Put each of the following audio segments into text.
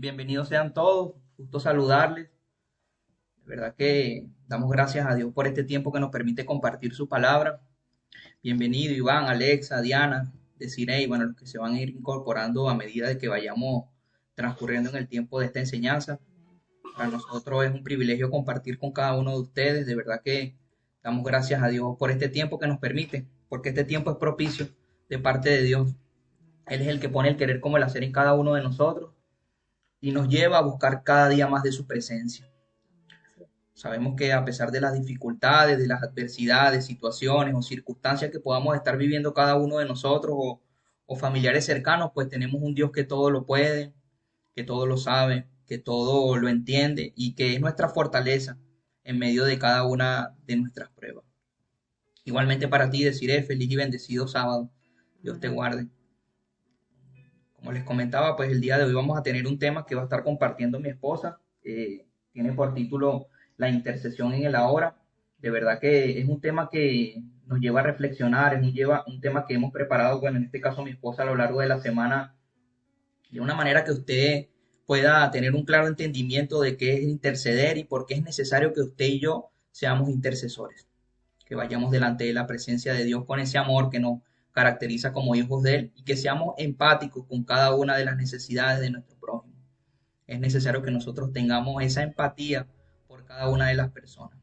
Bienvenidos sean todos, gusto saludarles. De verdad que damos gracias a Dios por este tiempo que nos permite compartir su palabra. Bienvenido Iván, Alexa, Diana, Desiree, y bueno, los que se van a ir incorporando a medida de que vayamos transcurriendo en el tiempo de esta enseñanza. Para nosotros es un privilegio compartir con cada uno de ustedes. De verdad que damos gracias a Dios por este tiempo que nos permite, porque este tiempo es propicio de parte de Dios. Él es el que pone el querer como el hacer en cada uno de nosotros y nos lleva a buscar cada día más de su presencia. Sabemos que a pesar de las dificultades, de las adversidades, situaciones o circunstancias que podamos estar viviendo cada uno de nosotros o familiares cercanos, pues tenemos un Dios que todo lo puede, que todo lo sabe, que todo lo entiende y que es nuestra fortaleza en medio de cada una de nuestras pruebas. Igualmente para ti, deciré feliz y bendecido sábado. Dios te guarde. Como les comentaba, pues el día de hoy vamos a tener un tema que va a estar compartiendo mi esposa. Tiene por título La intercesión en el ahora. De verdad que es un tema que nos lleva a reflexionar, un tema que hemos preparado, bueno, en este caso mi esposa a lo largo de la semana, de una manera que usted pueda tener un claro entendimiento de qué es interceder y por qué es necesario que usted y yo seamos intercesores. Que vayamos delante de la presencia de Dios con ese amor que nos caracteriza como hijos de Él y que seamos empáticos con cada una de las necesidades de nuestro prójimo. Es necesario que nosotros tengamos esa empatía por cada una de las personas.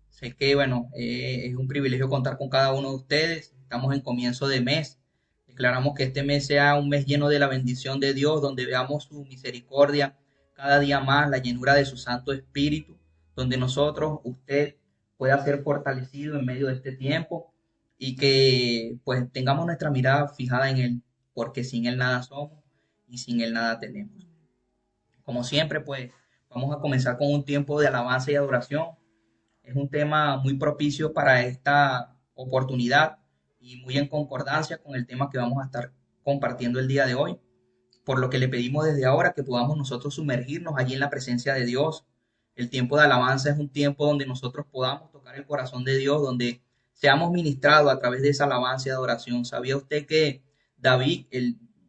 Sé que, bueno, es un privilegio contar con cada uno de ustedes. Estamos en comienzo de mes. Declaramos que este mes sea un mes lleno de la bendición de Dios, donde veamos su misericordia cada día más, la llenura de su Santo Espíritu, donde nosotros, usted, pueda ser fortalecido en medio de este tiempo y que pues tengamos nuestra mirada fijada en Él, porque sin Él nada somos y sin Él nada tenemos. Como siempre, pues vamos a comenzar con un tiempo de alabanza y adoración. Es un tema muy propicio para esta oportunidad y muy en concordancia con el tema que vamos a estar compartiendo el día de hoy, por lo que le pedimos desde ahora que podamos nosotros sumergirnos allí en la presencia de Dios. El tiempo de alabanza es un tiempo donde nosotros podamos tocar el corazón de Dios, donde seamos ministrados a través de esa alabanza y adoración. ¿Sabía usted que David,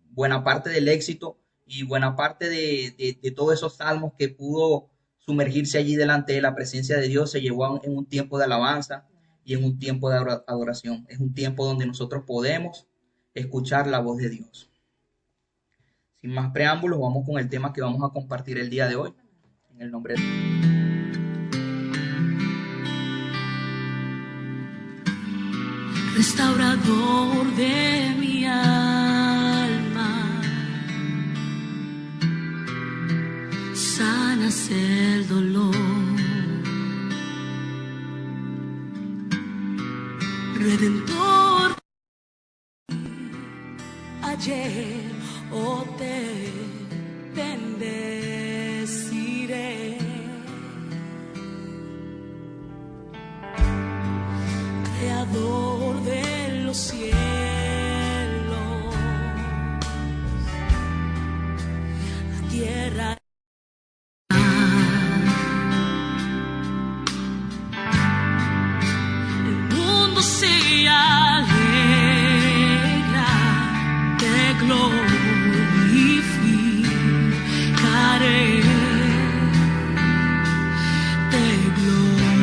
buena parte del éxito y buena parte de todos esos salmos que pudo sumergirse allí delante de la presencia de Dios se llevó en un tiempo de alabanza y en un tiempo de adoración? Es un tiempo donde nosotros podemos escuchar la voz de Dios. Sin más preámbulos, vamos con el tema que vamos a compartir el día de hoy. En el nombre de Restaurador de mi alma, sanas el dolor, Redentor, ayer te bendeciré, Creador de los cielos, la tierra. El mundo se alegra, te glorificaré, te glorificaré,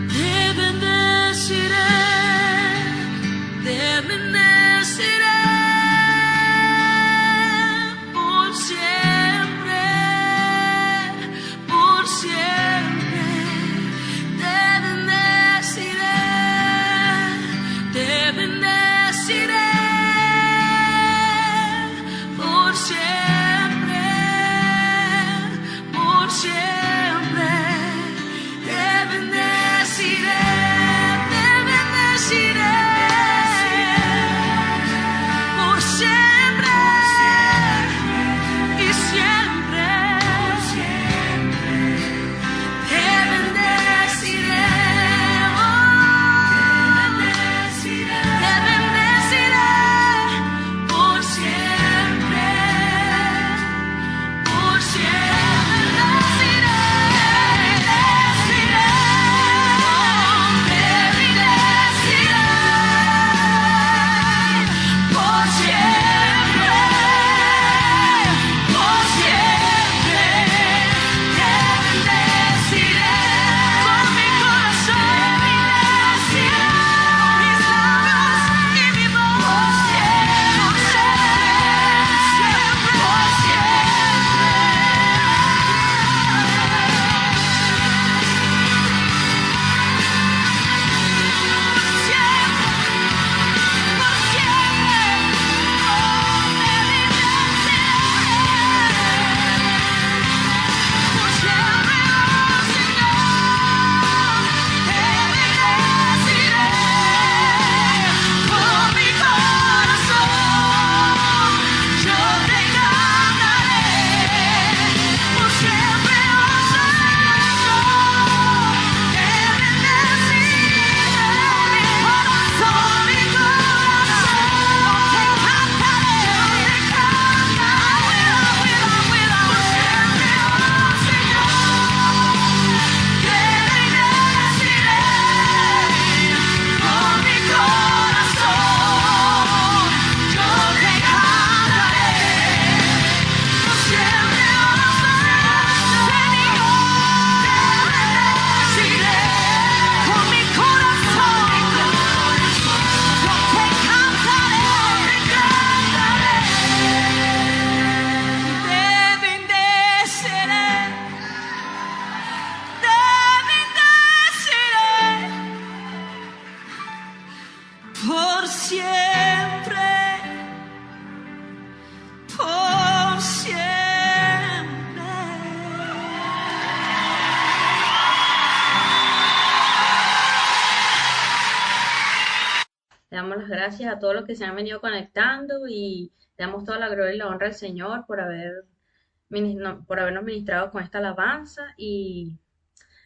te bendeciré, te bendeciré. damos las gracias a todos los que se han venido conectando y le damos toda la gloria y la honra al Señor por por habernos ministrado con esta alabanza y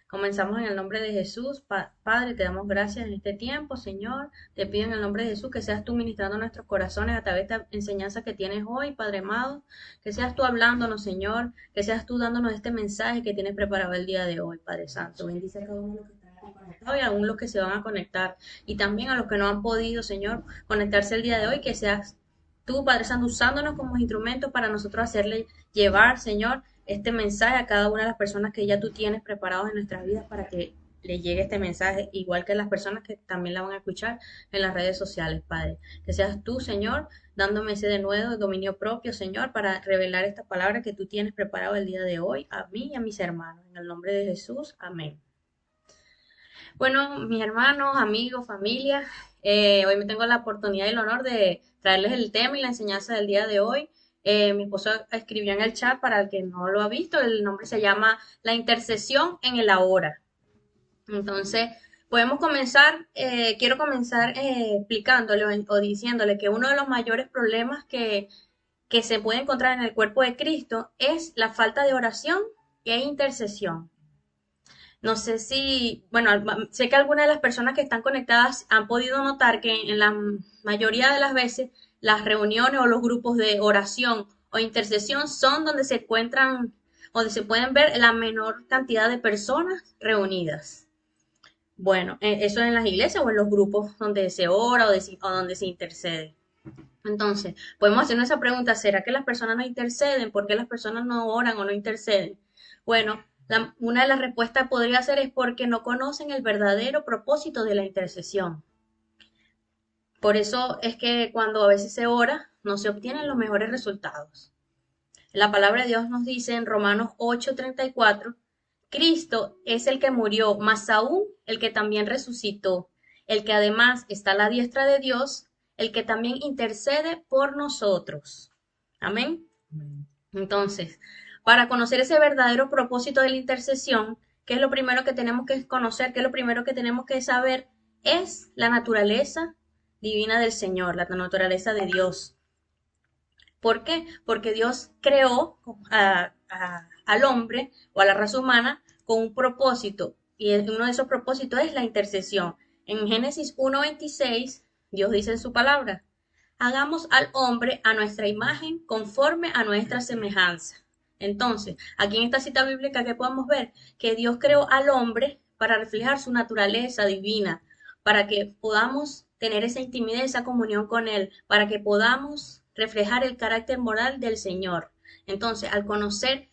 comenzamos en el nombre de Jesús. Padre, te damos gracias en este tiempo, Señor. Te pido en el nombre de Jesús que seas tú ministrando nuestros corazones a través de esta enseñanza que tienes hoy, Padre amado. Que seas tú hablándonos, Señor. Que seas tú dándonos este mensaje que tienes preparado el día de hoy, Padre Santo. Bendice a cada uno de los que están aquí conectados y a algunos los que se van a conectar. Y también a los que no han podido, Señor, conectarse el día de hoy. Que seas tú, Padre Santo, usándonos como instrumentos para nosotros hacerle llevar, Señor, este mensaje a cada una de las personas que ya tú tienes preparados en nuestras vidas para que le llegue este mensaje, igual que las personas que también la van a escuchar en las redes sociales, Padre. Que seas tú, Señor, dándome ese de nuevo dominio propio, Señor, para revelar esta palabra que tú tienes preparado el día de hoy a mí y a mis hermanos. En el nombre de Jesús, amén. Bueno, mis hermanos, amigos, familia, hoy me tengo la oportunidad y el honor de traerles el tema y la enseñanza del día de hoy. Mi esposo escribió en el chat, para el que no lo ha visto, el nombre se llama La intercesión en el ahora. Entonces, podemos comenzar, quiero comenzar explicándole o diciéndole que uno de los mayores problemas que se puede encontrar en el cuerpo de Cristo es la falta de oración e intercesión. No sé si, bueno, sé que algunas de las personas que están conectadas han podido notar que en la mayoría de las veces las reuniones o los grupos de oración o intercesión son donde se encuentran, donde se pueden ver la menor cantidad de personas reunidas. Bueno, eso en las iglesias o en los grupos donde se ora o donde se intercede. Entonces, podemos hacernos esa pregunta, ¿será que las personas no interceden? ¿Por qué las personas no oran o no interceden? Bueno, una de las respuestas podría ser es porque no conocen el verdadero propósito de la intercesión. Por eso es que cuando a veces se ora, no se obtienen los mejores resultados. La palabra de Dios nos dice en Romanos 8:34, Cristo es el que murió, mas aún el que también resucitó, el que además está a la diestra de Dios, el que también intercede por nosotros. Amén. Entonces, para conocer ese verdadero propósito de la intercesión, ¿qué es lo primero que tenemos que conocer? ¿Qué es lo primero que tenemos que saber? Es la naturaleza divina del Señor, la naturaleza de Dios. ¿Por qué? Porque Dios creó al hombre o a la raza humana con un propósito, y uno de esos propósitos es la intercesión. En Génesis 1:26, Dios dice en su palabra, hagamos al hombre a nuestra imagen conforme a nuestra semejanza. Entonces, aquí en esta cita bíblica que podemos ver que Dios creó al hombre para reflejar su naturaleza divina, para que podamos tener esa intimidad, esa comunión con Él, para que podamos reflejar el carácter moral del Señor. Entonces, al conocer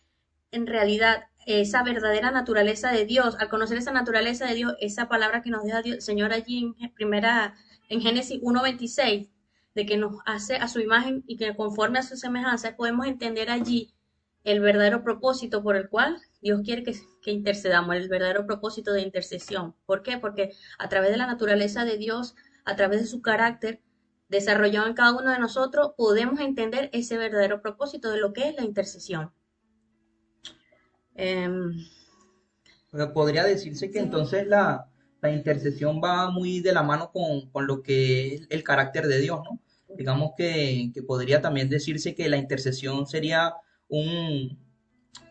en realidad esa verdadera naturaleza de Dios, al conocer esa naturaleza de Dios, esa palabra que nos deja Dios, el Señor allí en Génesis 1:26, de que nos hace a su imagen y que conforme a su semejanza, podemos entender allí el verdadero propósito por el cual Dios quiere que intercedamos, el verdadero propósito de intercesión. ¿Por qué? Porque a través de la naturaleza de Dios, a través de su carácter desarrollado en cada uno de nosotros, podemos entender ese verdadero propósito de lo que es la intercesión. Podría decirse que entonces la intercesión va muy de la mano con lo que es el carácter de Dios, ¿no? Digamos que podría también decirse que la intercesión sería un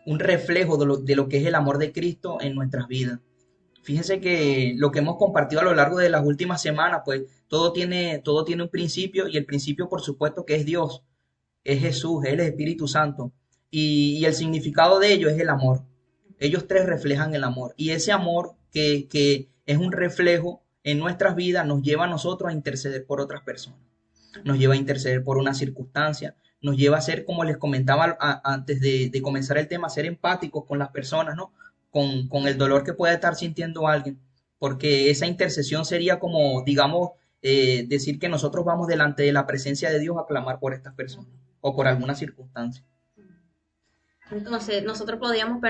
reflejo de lo que es el amor de Cristo en nuestras vidas. Fíjense que lo que hemos compartido a lo largo de las últimas semanas, pues todo tiene un principio, y el principio, por supuesto, que es Dios, es Jesús, es el Espíritu Santo, y el significado de ello es el amor. Ellos tres reflejan el amor, y ese amor que es un reflejo en nuestras vidas nos lleva a nosotros a interceder por otras personas, nos lleva a interceder por una circunstancia, nos lleva a ser, como les comentaba antes de comenzar el tema, a ser empáticos con las personas, ¿no? Con el dolor que puede estar sintiendo alguien, porque esa intercesión sería como, digamos, decir que nosotros vamos delante de la presencia de Dios a clamar por estas personas o por alguna circunstancia. Entonces, nosotros podemos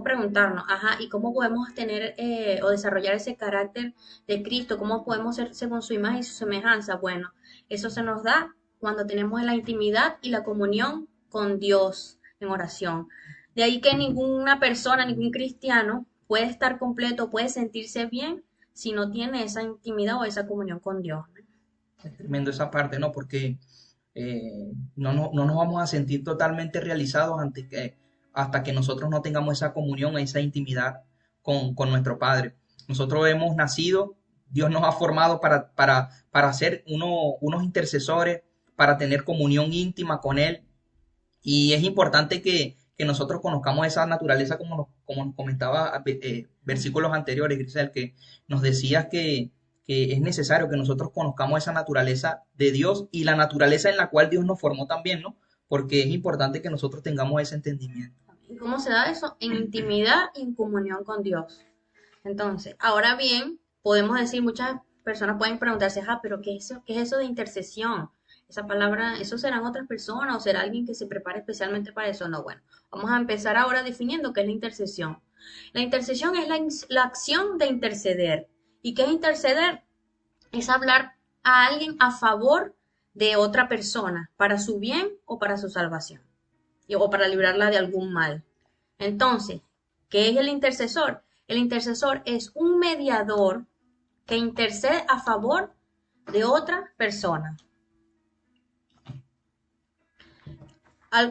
preguntarnos, ajá, ¿y cómo podemos tener o desarrollar ese carácter de Cristo? ¿Cómo podemos ser según su imagen y su semejanza? Bueno, eso se nos da cuando tenemos la intimidad y la comunión con Dios en oración. De ahí que ninguna persona, ningún cristiano puede estar completo, puede sentirse bien si no tiene esa intimidad o esa comunión con Dios. Es tremendo esa parte, ¿no? Porque no nos vamos a sentir totalmente realizados hasta que nosotros no tengamos esa comunión, esa intimidad con nuestro Padre. Nosotros hemos nacido, Dios nos ha formado para ser unos intercesores, para tener comunión íntima con Él. Y es importante que nosotros conozcamos esa naturaleza, como nos comentaba versículos anteriores, Grisel, que nos decías que es necesario que nosotros conozcamos esa naturaleza de Dios y la naturaleza en la cual Dios nos formó también, ¿no? Porque es importante que nosotros tengamos ese entendimiento. ¿Y cómo se da eso? En intimidad y en comunión con Dios. Entonces, ahora bien, podemos decir, muchas personas pueden preguntarse, pero qué es eso de intercesión? Esa palabra, ¿eso serán otras personas o será alguien que se prepare especialmente para eso? No, bueno, vamos a empezar ahora definiendo qué es la intercesión. La intercesión es la acción de interceder. ¿Y qué es interceder? Es hablar a alguien a favor de otra persona, para su bien o para su salvación, o para librarla de algún mal. Entonces, ¿qué es el intercesor? El intercesor es un mediador que intercede a favor de otra persona.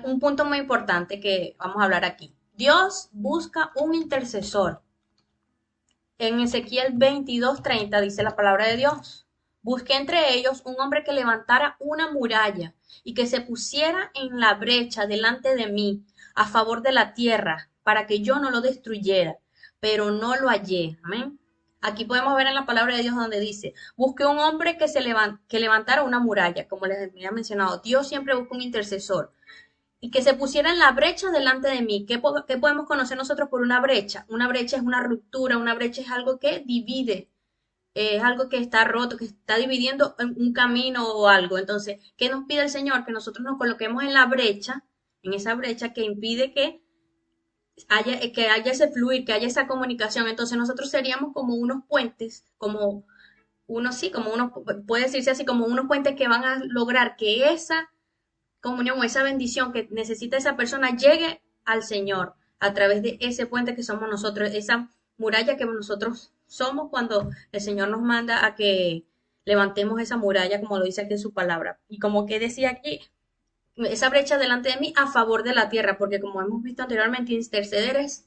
Un punto muy importante que vamos a hablar aquí. Dios busca un intercesor. En Ezequiel 22:30 dice la palabra de Dios: busqué entre ellos un hombre que levantara una muralla y que se pusiera en la brecha delante de mí a favor de la tierra para que yo no lo destruyera, pero no lo hallé. Amén. Aquí podemos ver en la palabra de Dios donde dice: busqué un hombre que levantara una muralla. Como les había mencionado, Dios siempre busca un intercesor y que se pusiera en la brecha delante de mí. ¿Qué podemos conocer nosotros por una brecha? Una brecha es una ruptura, una brecha es algo que divide, es algo que está roto, que está dividiendo un camino o algo. Entonces, ¿qué nos pide el Señor? Que nosotros nos coloquemos en la brecha, en esa brecha que impide que haya ese fluir, que haya esa comunicación. Entonces nosotros seríamos como unos puentes, puede decirse así, como unos puentes que van a lograr que esa comunión o esa bendición que necesita esa persona llegue al Señor a través de ese puente que somos nosotros, esa muralla que nosotros somos cuando el Señor nos manda a que levantemos esa muralla, como lo dice aquí en su palabra. Y como que decía aquí, esa brecha delante de mí a favor de la tierra, porque como hemos visto anteriormente, interceder es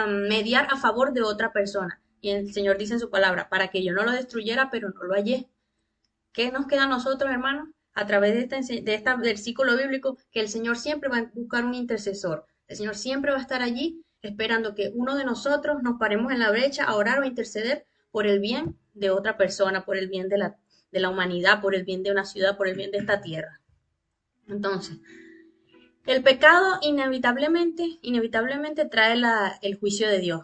mediar a favor de otra persona. Y el Señor dice en su palabra, para que yo no lo destruyera, pero no lo hallé. ¿Qué nos queda a nosotros, hermanos? A través de este versículo bíblico, que el Señor siempre va a buscar un intercesor. El Señor siempre va a estar allí esperando que uno de nosotros nos paremos en la brecha a orar o a interceder por el bien de otra persona, por el bien de la humanidad, por el bien de una ciudad, por el bien de esta tierra. Entonces, el pecado inevitablemente trae el juicio de Dios.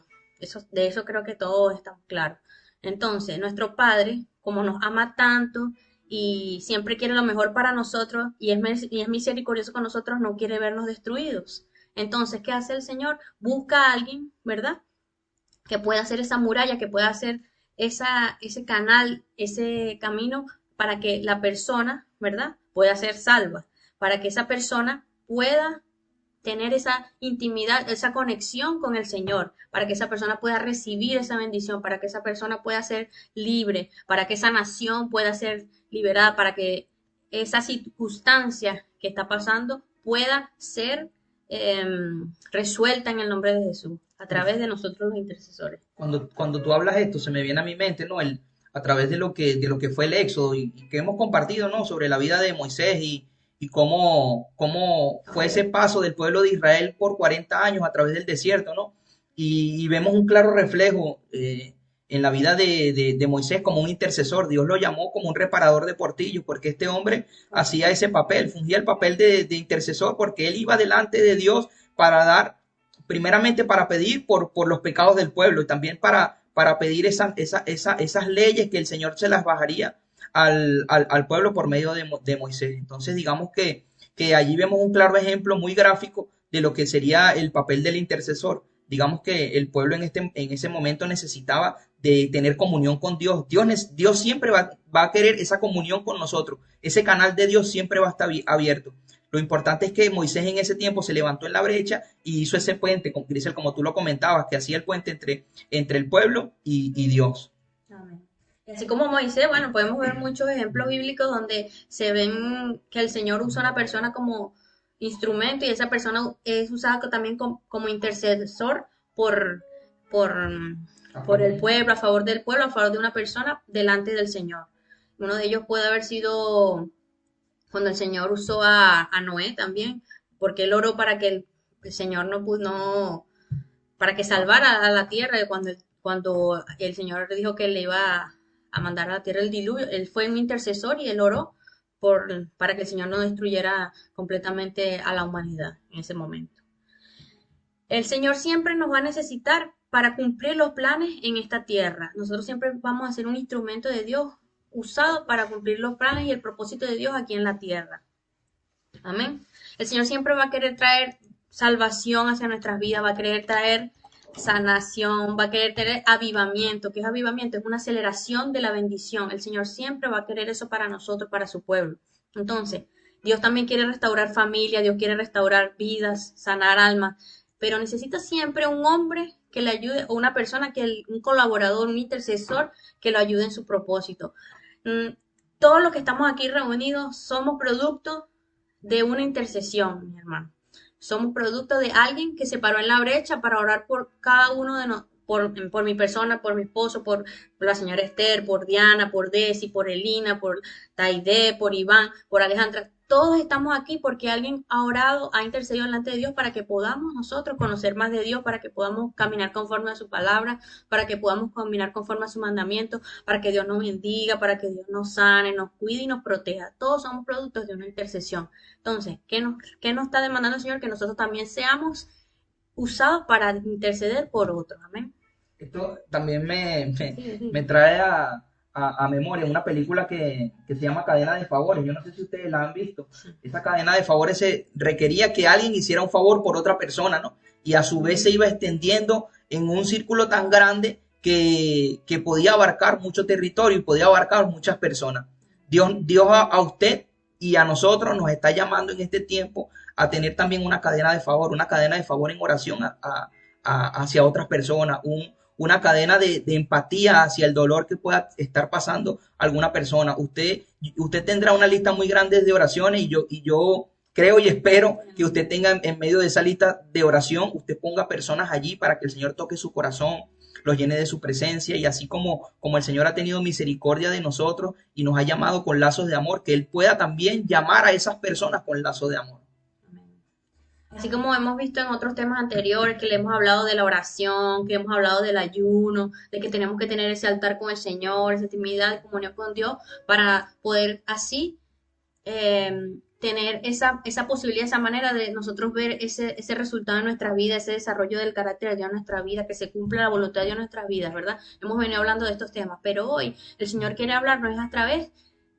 De eso creo que todos estamos claros. Entonces, nuestro Padre, como nos ama tanto y siempre quiere lo mejor para nosotros y es misericordioso con nosotros, no quiere vernos destruidos. Entonces, ¿qué hace el Señor? Busca a alguien, ¿verdad?, que pueda hacer esa muralla, que pueda hacer ese canal, ese camino para que la persona, ¿verdad?, pueda ser salva, para que esa persona pueda tener esa intimidad, esa conexión con el Señor, para que esa persona pueda recibir esa bendición, para que esa persona pueda ser libre, para que esa nación pueda ser liberada, para que esa circunstancia que está pasando pueda ser resuelta en el nombre de Jesús, a través de nosotros los intercesores. Cuando tú hablas esto, se me viene a mi mente, ¿no? A través de lo que fue el Éxodo y que hemos compartido, ¿no?, sobre la vida de Moisés y cómo fue ese paso del pueblo de Israel por 40 años a través del desierto, ¿no? Y vemos un claro reflejo en la vida de Moisés como un intercesor. Dios lo llamó como un reparador de portillos, porque este hombre hacía ese papel, fungía el papel de intercesor, porque él iba delante de Dios primeramente para pedir por los pecados del pueblo y también para pedir esas leyes que el Señor se las bajaría al pueblo por medio de Moisés. Entonces, digamos que allí vemos un claro ejemplo muy gráfico de lo que sería el papel del intercesor. Digamos que el pueblo en ese momento necesitaba de tener comunión con Dios. Dios siempre va a querer esa comunión con nosotros. Ese canal de Dios siempre va a estar abierto. Lo importante es que Moisés en ese tiempo se levantó en la brecha y hizo ese puente, Grisel, como tú lo comentabas, que hacía el puente entre el pueblo y Dios. Amén. Así como Moisés, bueno, podemos ver muchos ejemplos bíblicos donde se ven que el Señor usa a una persona como instrumento y esa persona es usada también como intercesor por, por, A por el favor. pueblo, a favor del pueblo, a favor de una persona delante del Señor. Uno de ellos puede haber sido cuando el Señor usó a Noé también, porque él oró para que el Señor no, para que salvara a la tierra cuando el Señor dijo que le iba a mandar a la tierra el diluvio. Él fue un intercesor y él oró para que el Señor no destruyera completamente a la humanidad en ese momento. El Señor siempre nos va a necesitar para cumplir los planes en esta tierra. Nosotros siempre vamos a ser un instrumento de Dios usado para cumplir los planes y el propósito de Dios aquí en la tierra. Amén. El Señor siempre va a querer traer salvación hacia nuestras vidas, va a querer traer sanación, va a querer tener avivamiento. ¿Qué es avivamiento? Es una aceleración de la bendición. El Señor siempre va a querer eso para nosotros, para su pueblo. Entonces, Dios también quiere restaurar familia, Dios quiere restaurar vidas, sanar almas, pero necesita siempre un hombre que le ayude o una persona, un colaborador, un intercesor que lo ayude en su propósito. Todos los que estamos aquí reunidos somos producto de una intercesión, mi hermano. Somos producto de alguien que se paró en la brecha para orar por cada uno de nosotros, por mi persona, por mi esposo, por la señora Esther, por Diana, por Desi, por Elina, por Taide, por Iván, por Alejandra. Todos estamos aquí porque alguien ha orado, ha intercedido delante de Dios para que podamos nosotros conocer más de Dios, para que podamos caminar conforme a su palabra, para que podamos caminar conforme a su mandamiento, para que Dios nos bendiga, para que Dios nos sane, nos cuide y nos proteja. Todos somos productos de una intercesión. Entonces, qué nos está demandando el Señor? Que nosotros también seamos usados para interceder por otros. Amén. Esto también Sí, sí. me trae a memoria una película que se llama Cadena de Favores. Yo no sé si ustedes la han visto. Esa cadena de favores se requería que alguien hiciera un favor por otra persona, ¿no? Y a su vez se iba extendiendo en un círculo tan grande que podía abarcar mucho territorio y podía abarcar muchas personas. Dios a usted y a nosotros nos está llamando en este tiempo a tener también una cadena de favor en oración hacia otras personas, una cadena de empatía hacia el dolor que pueda estar pasando alguna persona. Usted tendrá una lista muy grande de oraciones y yo creo y espero que usted tenga en medio de esa lista de oración, usted ponga personas allí para que el Señor toque su corazón, los llene de su presencia y así como el Señor ha tenido misericordia de nosotros y nos ha llamado con lazos de amor, que Él pueda también llamar a esas personas con lazos de amor. Así como hemos visto en otros temas anteriores, que le hemos hablado de la oración, que hemos hablado del ayuno, de que tenemos que tener ese altar con el Señor, esa intimidad de comunión con Dios, para poder así tener esa posibilidad, esa manera de nosotros ver ese resultado en nuestra vida, ese desarrollo del carácter de Dios en nuestra vida, que se cumpla la voluntad de Dios en nuestras vidas, ¿verdad? Hemos venido hablando de estos temas, pero hoy el Señor quiere hablarnos a través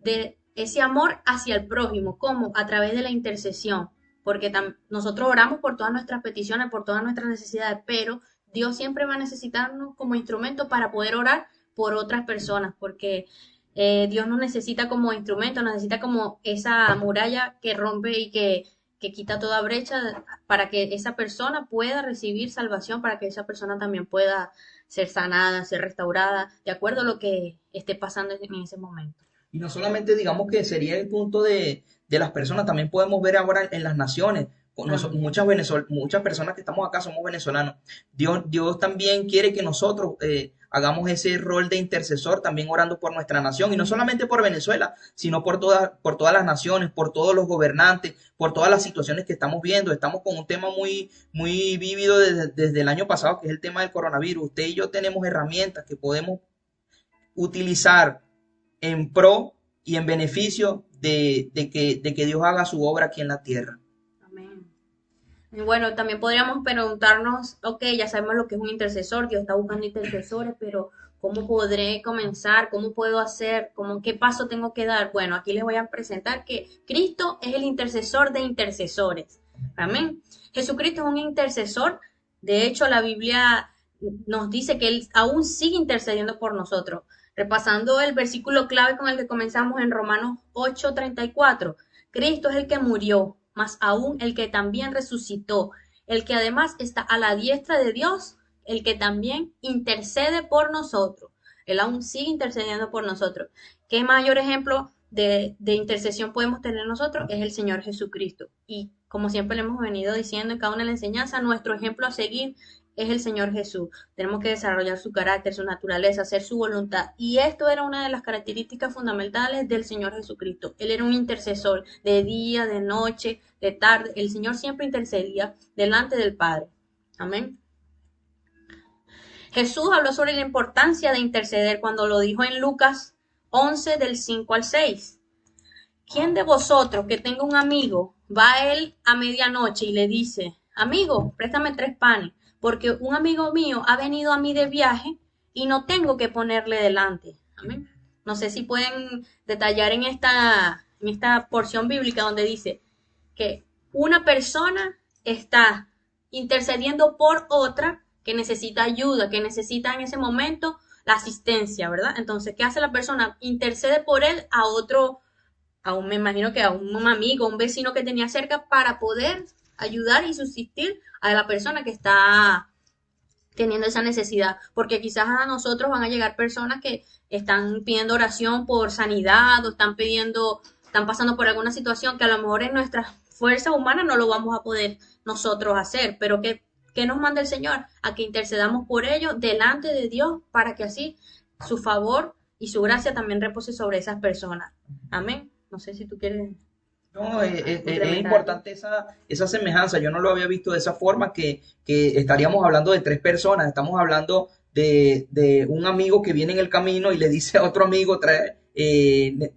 de ese amor hacia el prójimo, ¿cómo? A través de la intercesión, porque nosotros oramos por todas nuestras peticiones, por todas nuestras necesidades, pero Dios siempre va a necesitarnos como instrumento para poder orar por otras personas, porque Dios nos necesita como instrumento, nos necesita como esa muralla que rompe y que quita toda brecha para que esa persona pueda recibir salvación, para que esa persona también pueda ser sanada, ser restaurada, de acuerdo a lo que esté pasando en ese momento. Y no solamente digamos que sería el punto de las personas, también podemos ver ahora en las naciones. Muchas personas que estamos acá somos venezolanos. Dios también quiere que nosotros hagamos ese rol de intercesor, también orando por nuestra nación. Y no solamente por Venezuela, sino por todas las naciones, por todos los gobernantes, por todas las situaciones que estamos viendo. Estamos con un tema muy vívido desde el año pasado, que es el tema del coronavirus. Usted y yo tenemos herramientas que podemos utilizar en pro y en beneficio de que Dios haga su obra aquí en la tierra. Amén. Y bueno, también podríamos preguntarnos, ok, ya sabemos lo que es un intercesor, Dios está buscando intercesores, pero ¿cómo podré comenzar? ¿Cómo puedo hacer? ¿Qué paso tengo que dar? Bueno, aquí les voy a presentar que Cristo es el intercesor de intercesores. Amén. Jesucristo es un intercesor. De hecho, la Biblia nos dice que Él aún sigue intercediendo por nosotros. Repasando el versículo clave con el que comenzamos en Romanos 8:34, Cristo es el que murió, mas aún el que también resucitó, el que además está a la diestra de Dios, el que también intercede por nosotros. Él aún sigue intercediendo por nosotros. ¿Qué mayor ejemplo de intercesión podemos tener nosotros? Es el Señor Jesucristo. Y como siempre le hemos venido diciendo en cada una de las enseñanzas, nuestro ejemplo a seguir es el Señor Jesús. Tenemos que desarrollar su carácter, su naturaleza, hacer su voluntad. Y esto era una de las características fundamentales del Señor Jesucristo. Él era un intercesor de día, de noche, de tarde. El Señor siempre intercedía delante del Padre. Amén. Jesús habló sobre la importancia de interceder cuando lo dijo en Lucas 11 del 5 al 6. ¿Quién de vosotros que tenga un amigo va a él a medianoche y le dice, amigo, préstame 3 panes, porque un amigo mío ha venido a mí de viaje y no tengo que ponerle delante? Amén. No sé si pueden detallar en esta porción bíblica donde dice que una persona está intercediendo por otra que necesita ayuda, que necesita en ese momento la asistencia, ¿verdad? Entonces, ¿qué hace la persona? Intercede por él a otro, me imagino que a un amigo, un vecino que tenía cerca para poder ayudar y subsistir a la persona que está teniendo esa necesidad, porque quizás a nosotros van a llegar personas que están pidiendo oración por sanidad o están pasando por alguna situación que a lo mejor en nuestra fuerza humana no lo vamos a poder nosotros hacer, pero ¿qué nos manda el Señor? A que intercedamos por ellos delante de Dios para que así su favor y su gracia también repose sobre esas personas. Amén. No sé si tú quieres. No, es importante esa semejanza. Yo no lo había visto de esa forma, que estaríamos hablando de 3 personas. Estamos hablando de un amigo que viene en el camino y le dice a otro amigo,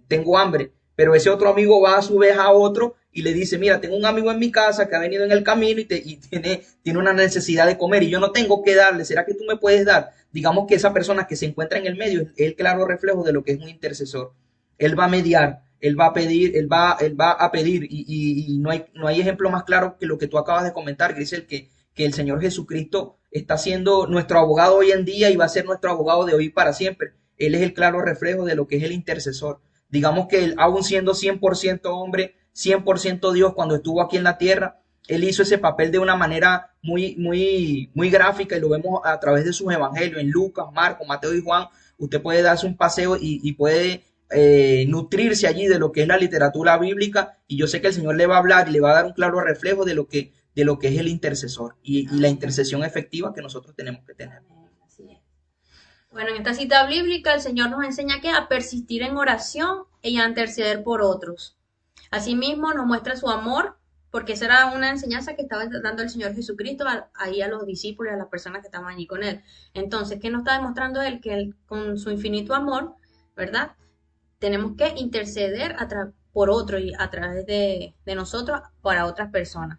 tengo hambre. Pero ese otro amigo va a su vez a otro y le dice, mira, tengo un amigo en mi casa que ha venido en el camino y tiene una necesidad de comer y yo no tengo que darle. ¿Será que tú me puedes dar? Digamos que esa persona que se encuentra en el medio es el claro reflejo de lo que es un intercesor. Él va a mediar. Él va a pedir, él va a pedir, y no hay ejemplo más claro que lo que tú acabas de comentar, Grisel, que el Señor Jesucristo está siendo nuestro abogado hoy en día y va a ser nuestro abogado de hoy para siempre. Él es el claro reflejo de lo que es el intercesor. Digamos que él, aún siendo 100% hombre, 100% Dios, cuando estuvo aquí en la tierra, él hizo ese papel de una manera muy gráfica y lo vemos a través de sus evangelios, en Lucas, Marcos, Mateo y Juan. Usted puede darse un paseo y puede nutrirse allí de lo que es la literatura bíblica, y yo sé que el Señor le va a hablar y le va a dar un claro reflejo de lo que es el intercesor y la intercesión efectiva que nosotros tenemos que tener. Así es. Bueno, en esta cita bíblica el Señor nos enseña que a persistir en oración y a interceder por otros. Asimismo nos muestra su amor, porque esa era una enseñanza que estaba dando el Señor Jesucristo ahí a los discípulos, a las personas que estaban allí con él. Entonces, ¿qué nos está demostrando él? Que él, con su infinito amor, ¿verdad?, tenemos que interceder por otro y a través de nosotros para otras personas.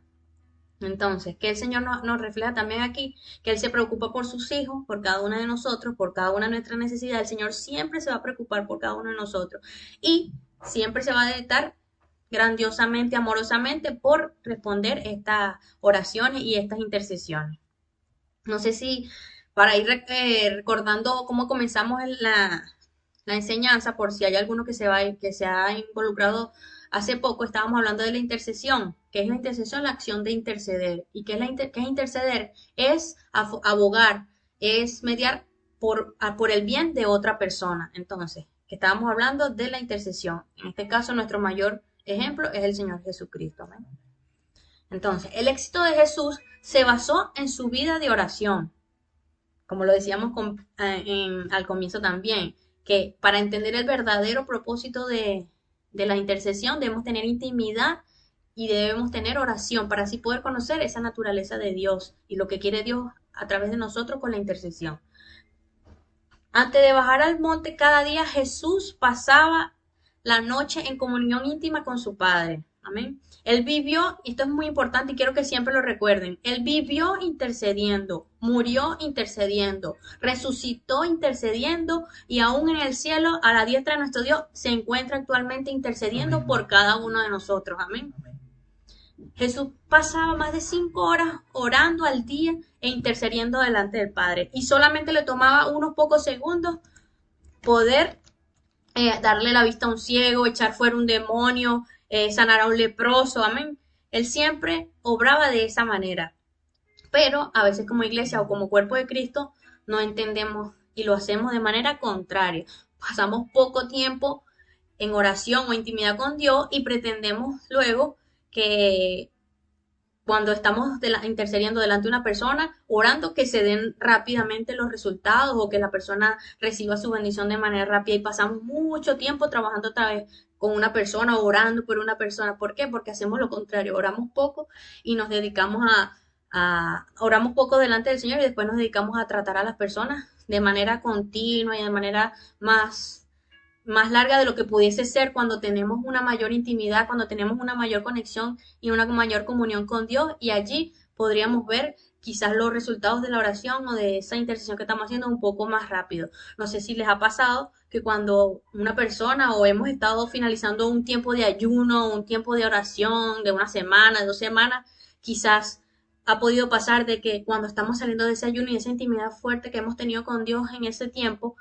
Entonces, que el Señor nos refleja también aquí, que Él se preocupa por sus hijos, por cada una de nosotros, por cada una de nuestras necesidades. El Señor siempre se va a preocupar por cada uno de nosotros y siempre se va a dedicar grandiosamente, amorosamente por responder estas oraciones y estas intercesiones. No sé si para ir recordando cómo comenzamos la enseñanza, por si hay alguno que se ha involucrado hace poco, estábamos hablando de la intercesión. ¿Qué es la intercesión? La acción de interceder. ¿Y qué es interceder? Es abogar, es mediar por el bien de otra persona. Entonces, que estábamos hablando de la intercesión. En este caso, nuestro mayor ejemplo es el Señor Jesucristo. ¿Amén? Entonces, el éxito de Jesús se basó en su vida de oración. Como lo decíamos al comienzo también, que para entender el verdadero propósito de la intercesión debemos tener intimidad y debemos tener oración para así poder conocer esa naturaleza de Dios y lo que quiere Dios a través de nosotros con la intercesión. Antes de bajar al monte cada día, Jesús pasaba la noche en comunión íntima con su Padre. Amén. Él vivió, y esto es muy importante y quiero que siempre lo recuerden, Él vivió intercediendo, murió intercediendo, resucitó intercediendo y aún en el cielo, a la diestra de nuestro Dios, se encuentra actualmente intercediendo por cada uno de nosotros. Amén. Jesús pasaba más de 5 horas orando al día e intercediendo delante del Padre y solamente le tomaba unos pocos segundos poder darle la vista a un ciego, echar fuera un demonio, sanar a un leproso, amén. Él siempre obraba de esa manera. Pero a veces como iglesia o como cuerpo de Cristo no entendemos y lo hacemos de manera contraria. Pasamos poco tiempo en oración o intimidad con Dios y pretendemos luego que cuando estamos intercediendo delante de una persona, orando que se den rápidamente los resultados o que la persona reciba su bendición de manera rápida y pasamos mucho tiempo trabajando otra vez con una persona, orando por una persona. ¿Por qué? Porque hacemos lo contrario, oramos poco y nos dedicamos oramos poco delante del Señor y después nos dedicamos a tratar a las personas de manera continua y de manera más larga de lo que pudiese ser cuando tenemos una mayor intimidad, cuando tenemos una mayor conexión y una mayor comunión con Dios, y allí podríamos ver quizás los resultados de la oración o de esa intercesión que estamos haciendo un poco más rápido. No sé si les ha pasado que cuando una persona o hemos estado finalizando un tiempo de ayuno, un tiempo de oración de una semana, de 2 semanas, quizás ha podido pasar de que cuando estamos saliendo de ese ayuno y esa intimidad fuerte que hemos tenido con Dios en ese tiempo,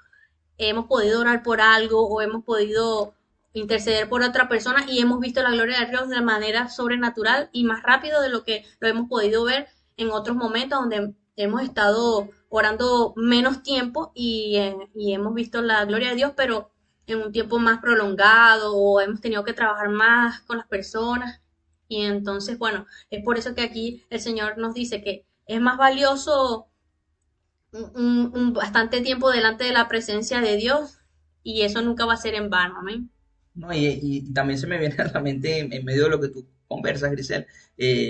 hemos podido orar por algo o hemos podido interceder por otra persona y hemos visto la gloria de Dios de manera sobrenatural y más rápido de lo que lo hemos podido ver en otros momentos donde hemos estado orando menos tiempo y hemos visto la gloria de Dios, pero en un tiempo más prolongado o hemos tenido que trabajar más con las personas. Y entonces, bueno, es por eso que aquí el Señor nos dice que es más valioso bastante tiempo delante de la presencia de Dios y eso nunca va a ser en vano, amén. No, y también se me viene a la mente en medio de lo que tú conversas, Grisel,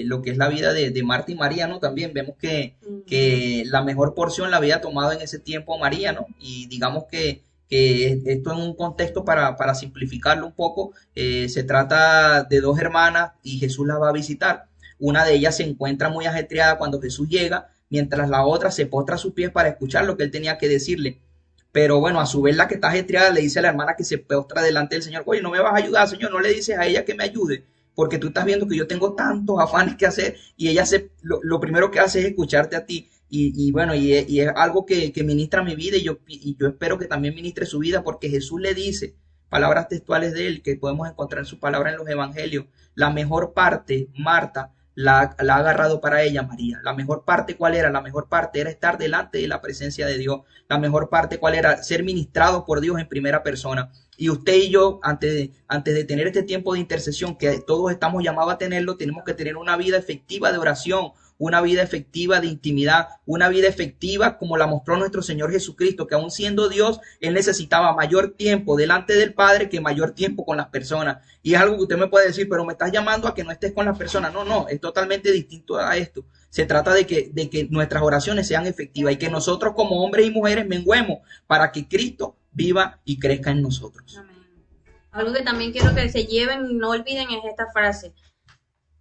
lo que es la vida de Marta y María, ¿no? También vemos que la mejor porción la había tomado en ese tiempo María, ¿no? Y digamos que esto en un contexto para simplificarlo un poco, se trata de dos hermanas y Jesús las va a visitar. Una de ellas se encuentra muy ajetreada cuando Jesús llega, mientras la otra se postra a sus pies para escuchar lo que él tenía que decirle. Pero bueno, a su vez la que está ajetreada le dice a la hermana que se postra delante del Señor: oye, no me vas a ayudar, Señor, no le dices a ella que me ayude, porque tú estás viendo que yo tengo tantos afanes que hacer, y ella lo primero que hace es escucharte a ti. Y bueno, y es algo que ministra mi vida, y yo espero que también ministre su vida, porque Jesús le dice, palabras textuales de él, que podemos encontrar en su palabra en los evangelios: la mejor parte, Marta, la ha agarrado para ella María. La mejor parte, ¿cuál era? La mejor parte era estar delante de la presencia de Dios. La mejor parte, ¿cuál era? Ser ministrado por Dios en primera persona. Y usted y yo, antes de tener este tiempo de intercesión, que todos estamos llamados a tenerlo, tenemos que tener una vida efectiva de oración, una vida efectiva de intimidad, una vida efectiva como la mostró nuestro Señor Jesucristo, que aún siendo Dios, Él necesitaba mayor tiempo delante del Padre que mayor tiempo con las personas. Y es algo que usted me puede decir, pero me estás llamando a que no estés con las personas. No, no, es totalmente distinto a esto. Se trata de que nuestras oraciones sean efectivas y que nosotros como hombres y mujeres menguemos para que Cristo viva y crezca en nosotros. Amén. Algo que también quiero que se lleven y no olviden es esta frase.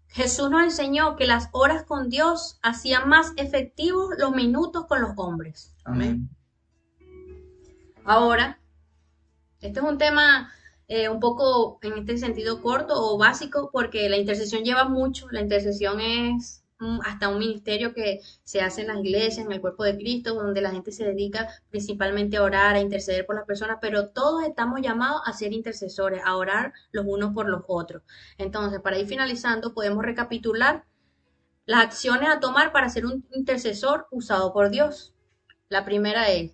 Jesús nos enseñó que las horas con Dios hacían más efectivos los minutos con los hombres. Amén. Ahora, este es un tema un poco en este sentido corto o básico porque la intercesión lleva mucho. La intercesión es hasta un ministerio que se hace en las iglesias, en el cuerpo de Cristo, donde la gente se dedica principalmente a orar, a interceder por las personas, pero todos estamos llamados a ser intercesores, a orar los unos por los otros. Entonces, para ir finalizando, podemos recapitular las acciones a tomar para ser un intercesor usado por Dios. La primera es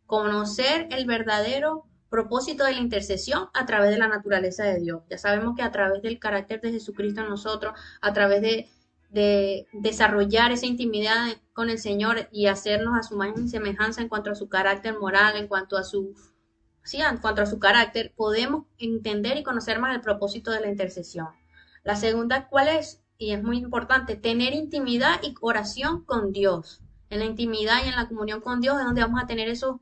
conocer el verdadero propósito de la intercesión a través de la naturaleza de Dios. Ya sabemos que a través del carácter de Jesucristo en nosotros, a través de desarrollar esa intimidad con el Señor y hacernos a su imagen y semejanza en cuanto a su carácter moral, en cuanto a su carácter, podemos entender y conocer más el propósito de la intercesión. La segunda, ¿cuál es? Y es muy importante, tener intimidad y oración con Dios. En la intimidad y en la comunión con Dios es donde vamos a tener esos,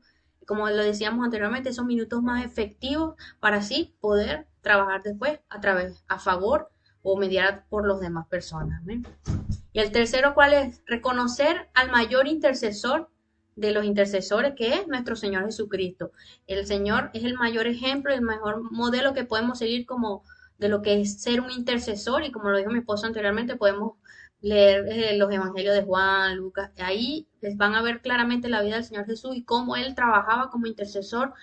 como lo decíamos anteriormente, esos minutos más efectivos para así poder trabajar después a favor o mediar por los demás personas. ¿Ven? Y el tercero, ¿cuál es? Reconocer al mayor intercesor de los intercesores, que es nuestro Señor Jesucristo. El Señor es el mayor ejemplo, el mejor modelo que podemos seguir como de lo que es ser un intercesor, y como lo dijo mi esposo anteriormente, podemos leer los evangelios de Juan, Lucas, ahí les van a ver claramente la vida del Señor Jesús y cómo Él trabajaba como intercesor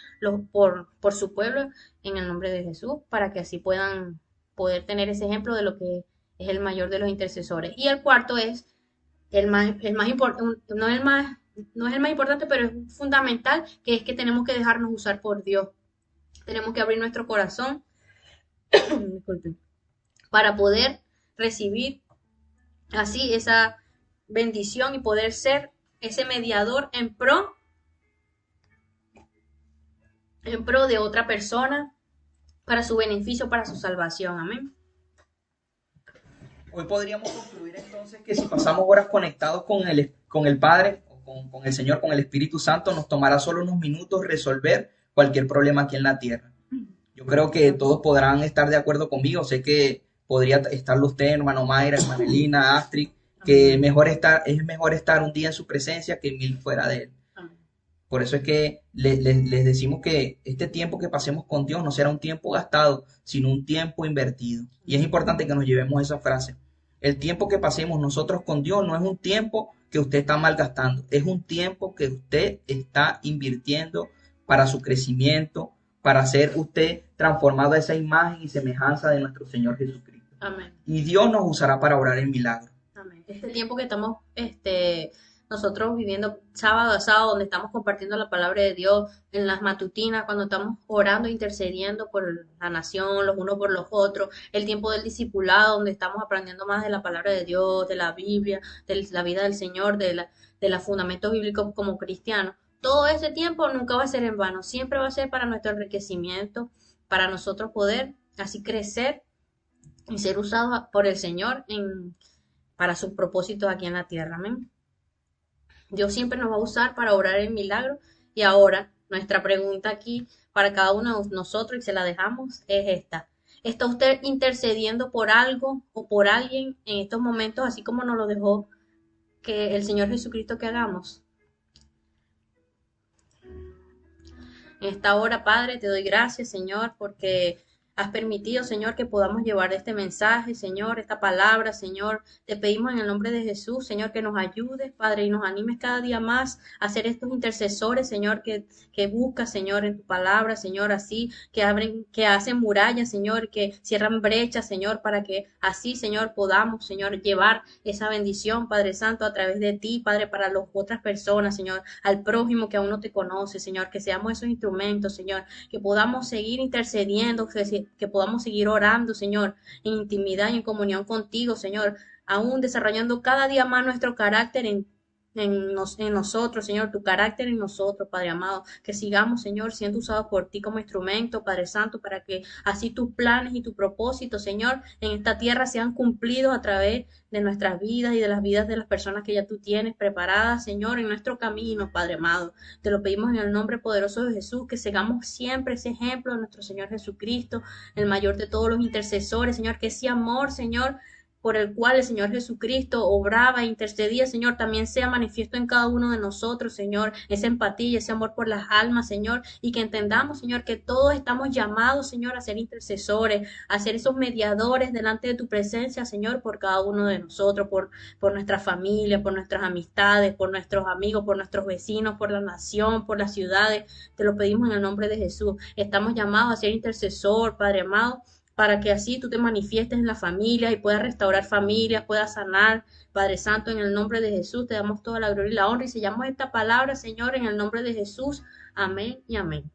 por su pueblo en el nombre de Jesús, para que así puedan poder tener ese ejemplo de lo que es el mayor de los intercesores. Y el cuarto es no el más no es el más importante, pero es fundamental, que es que tenemos que dejarnos usar por Dios. Tenemos que abrir nuestro corazón, disculpen, para poder recibir así esa bendición y poder ser ese mediador en pro de otra persona, para su beneficio, para su salvación. Amén. Hoy podríamos concluir entonces que si pasamos horas conectados con el Padre, o con el Señor, con el Espíritu Santo, nos tomará solo unos minutos resolver cualquier problema aquí en la tierra. Yo creo que todos podrán estar de acuerdo conmigo. Sé que podría estarlo usted, hermano Mayra, hermana Elina, Astrid, que es mejor estar un día en su presencia que 1000 fuera de él. Por eso es que les decimos que este tiempo que pasemos con Dios no será un tiempo gastado, sino un tiempo invertido. Y es importante que nos llevemos esa frase. El tiempo que pasemos nosotros con Dios no es un tiempo que usted está malgastando, es un tiempo que usted está invirtiendo para su crecimiento, para ser usted transformado a esa imagen y semejanza de nuestro Señor Jesucristo. Amén. Y Dios nos usará para obrar en milagros. Amén. Este tiempo que estamos nosotros viviendo sábado a sábado, donde estamos compartiendo la palabra de Dios, en las matutinas, cuando estamos orando, intercediendo por la nación, los unos por los otros, el tiempo del discipulado, donde estamos aprendiendo más de la palabra de Dios, de la Biblia, de la vida del Señor, de los fundamentos bíblicos como cristianos. Todo ese tiempo nunca va a ser en vano, siempre va a ser para nuestro enriquecimiento, para nosotros poder así crecer y ser usados por el Señor para sus propósitos aquí en la tierra. Amén. Dios siempre nos va a usar para obrar el milagro. Y ahora, nuestra pregunta aquí para cada uno de nosotros, y se la dejamos, es esta. ¿Está usted intercediendo por algo o por alguien en estos momentos, así como nos lo dejó que el Señor Jesucristo que hagamos? En esta hora, Padre, te doy gracias, Señor, porque has permitido, Señor, que podamos llevar este mensaje, Señor, esta palabra, Señor. Te pedimos en el nombre de Jesús, Señor, que nos ayudes, Padre, y nos animes cada día más a ser estos intercesores, Señor, que buscas, Señor, en tu palabra, Señor, así, que hacen murallas, Señor, que cierran brechas, Señor, para que así, Señor, podamos, Señor, llevar esa bendición, Padre Santo, a través de ti, Padre, para las otras personas, Señor, al prójimo que aún no te conoce, Señor, que seamos esos instrumentos, Señor, que podamos seguir intercediendo, que podamos seguir orando, Señor, en intimidad y en comunión contigo, Señor, aún desarrollando cada día más nuestro carácter en nosotros, Señor, tu carácter en nosotros, Padre amado, que sigamos, Señor, siendo usados por ti como instrumento, Padre Santo, para que así tus planes y tus propósitos, Señor, en esta tierra sean cumplidos a través de nuestras vidas y de las vidas de las personas que ya tú tienes preparadas, Señor, en nuestro camino, Padre amado. Te lo pedimos en el nombre poderoso de Jesús, que sigamos siempre ese ejemplo de nuestro Señor Jesucristo, el mayor de todos los intercesores, Señor, que ese amor, Señor, por el cual el Señor Jesucristo obraba e intercedía, Señor, también sea manifiesto en cada uno de nosotros, Señor, esa empatía, ese amor por las almas, Señor, y que entendamos, Señor, que todos estamos llamados, Señor, a ser intercesores, a ser esos mediadores delante de tu presencia, Señor, por cada uno de nosotros, por nuestra familia, por nuestras amistades, por nuestros amigos, por nuestros vecinos, por la nación, por las ciudades. Te lo pedimos en el nombre de Jesús. Estamos llamados a ser intercesor, Padre amado, para que así tú te manifiestes en la familia y puedas restaurar familias, puedas sanar. Padre Santo, en el nombre de Jesús te damos toda la gloria y la honra y sellamos esta palabra, Señor, en el nombre de Jesús. Amén y amén.